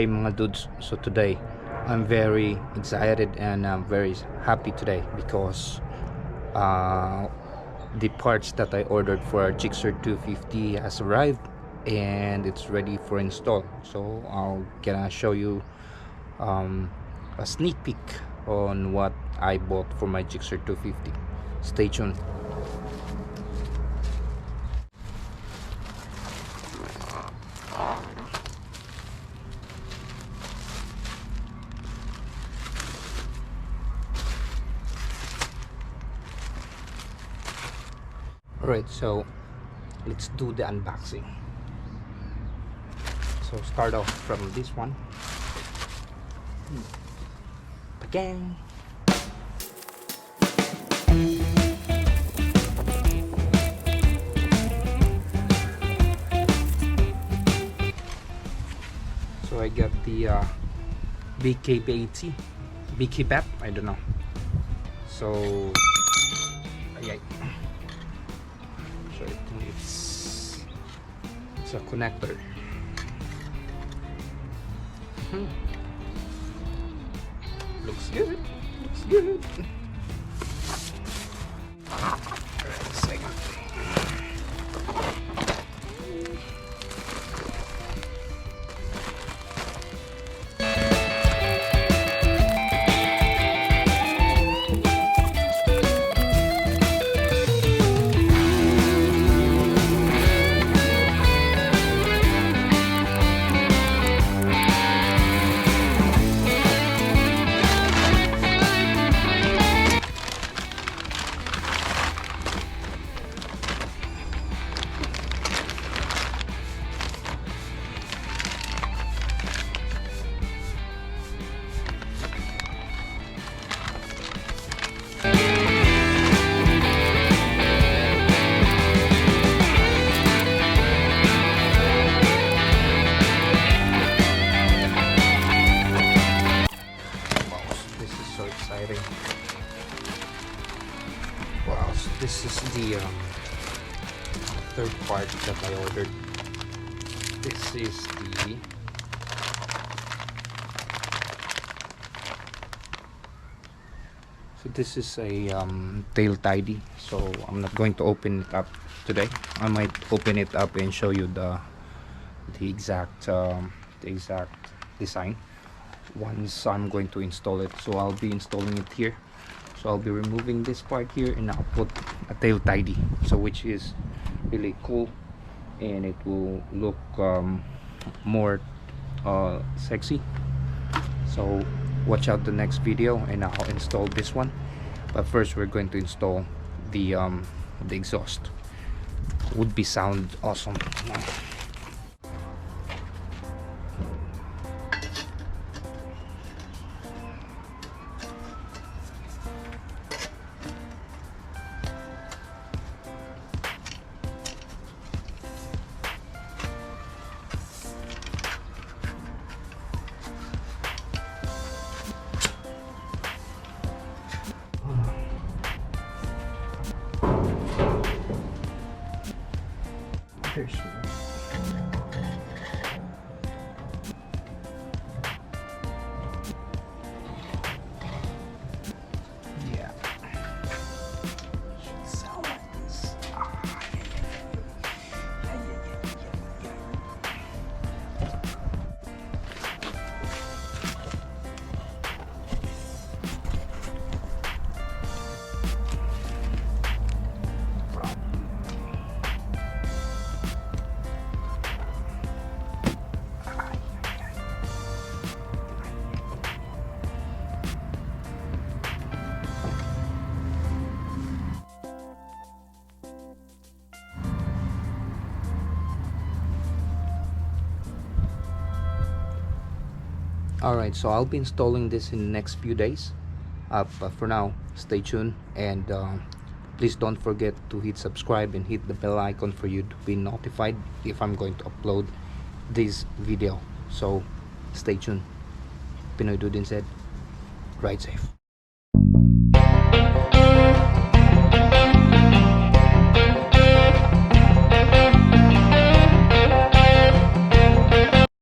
Hey mga dudes, so today I'm very excited and I'm very happy today because the parts that I ordered for our GIXXER 250 has arrived and it's ready for install. So I'll gonna show you a sneak peek on what I bought for my GIXXER 250. Stay tuned. Alright, so let's do the unboxing. So start off from this one. Again. So I got the BKB80, BKBAT, I don't know. So yeah. So I think it's a connector. Looks good. Looks good. Alright, second thing. So exciting. Wow, so this is the third part that I ordered. This is the this is a tail tody, so I'm not going to open it up today. I might open it up and show you the exact design once I'm going to install it. So I'll be installing it here. So I'll be removing this part here and I'll put a tail tody, so which is really cool and it will look more sexy. So watch out the next video and I'll install this one, but first we're going to install the exhaust. Would be sound awesome. There's yeah. Should sound like this. Alright, so I'll be installing this in the next few days, but for now stay tuned and please don't forget to hit subscribe and hit the bell icon for you to be notified if I'm going to upload this video. So stay tuned. Pinoy Dude said, ride safe.